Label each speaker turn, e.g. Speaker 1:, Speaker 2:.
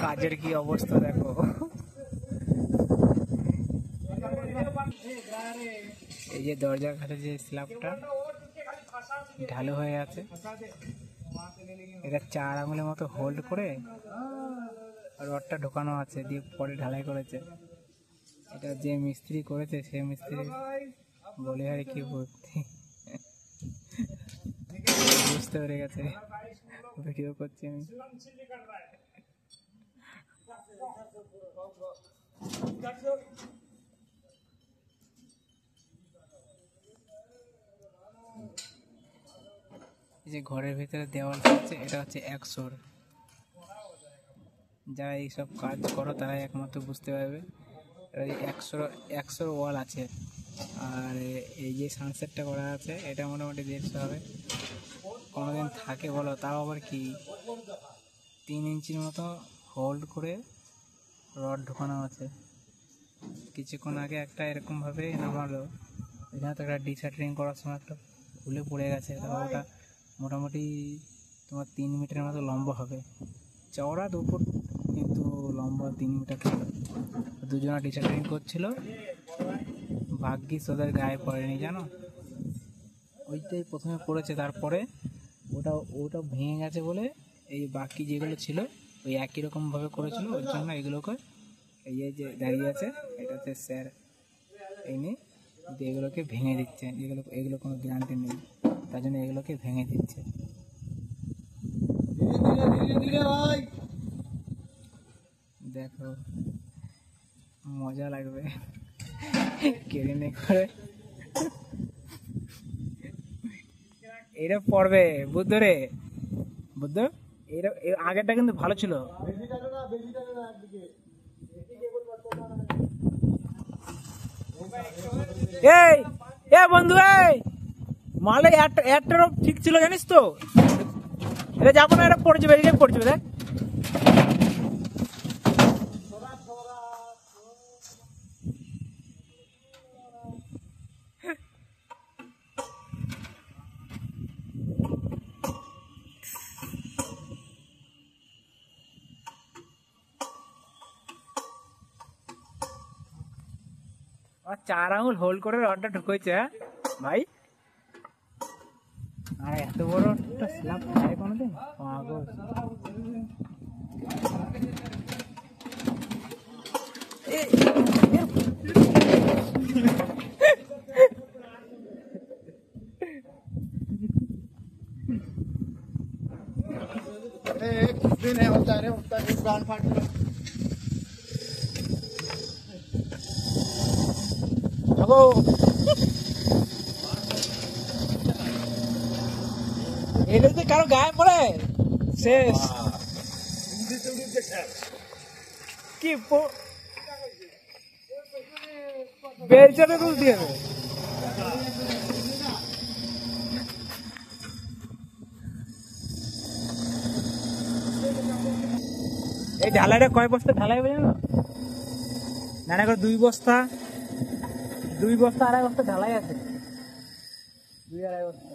Speaker 1: কাজের কি অবস্থা দেখো। এই যে দরজার কাছে যে স্ল্যাবটা ঢালু হয়ে আছে, এটা 4 আঙুলের মতো হোল্ড করে রডটা ঢোকানো আছে, দিয়ে পরে ঢালাই করেছে। এটা যে মিস্ত্রি করেছে সে মিস্ত্রি বলে আর কি বলতে বুঝতে পেরে গেছে, ভিডিও করছি আমি। এই যে ঘরের ভিতরে দেওয়াল আছে, এটা হচ্ছে 100। যারা এইসব কাজ করো তারাই একমাত্র বুঝতে পারবে। 100 ওয়াল আছে। আর এই যে সানসেটটা করা আছে এটা মোটামুটি 150 হবে। কোনোদিন থাকে বলো? তাও আবার কি 3 ইঞ্চির মতো হোল্ড করে রড ঢোকানো আছে। কিছুক্ষণ আগে একটা এরকমভাবে নামালো, এখানে তো একটা ডিসার্টিং করার সময় একটা ভুলে পড়ে গেছে। ওটা মোটামুটি তোমার 3 মিটারের মতো লম্বা হবে, চওড়া 2 ফুট কিন্তু লম্বা 3 মিটার ছিল। দুজনা ডিসার্টিং করছিল, ভাগ্যিস ওদের গায়ে পড়েনি জানো। ওইটাই প্রথমে পড়েছে, তারপরে ওটা ভেঙে গেছে বলে এই বাকি যেগুলো ছিল ওই একই রকমভাবে করেছিল, ওই জন্য এগুলোকে এই যে দাঁড়িয়ে আছে এটা হচ্ছে স্যার, এই নিয়ে এগুলোকে ভেঙে দিচ্ছে। এগুলো কোনো গ্যারান্টি নেই, তার জন্য এগুলোকে ভেঙে দিচ্ছে। দেখো মজা লাগবে কেড়ে করে। এটা পড়বে বুদ্ধ রে, বুদ্ধ এটা আগেরটা কিন্তু ভালো ছিল। এই এ বন্ধু, এই মালে একটারও ঠিক ছিল জানিস তো, এটা যাবো না, এটা পড়ে যাবে, এটা পড়ে যাবে। দেখ আর 4 আঙুল হোল্ড করে রডটা ঢুকেছে ভাই। আর এত বড় একটা স্ল্যাব খায় কোনোদিন? এটা যদি কারো গায়ে পড়ে শেষ। কি বেলচাতে তুলতে হবে। এই ঢালাইটা কয় বস্তা ঢালাই হবে জানো? না করে 2 বস্তা 2.5 বস্তা ঢালাই আছে, 2-2.5 বস্তা।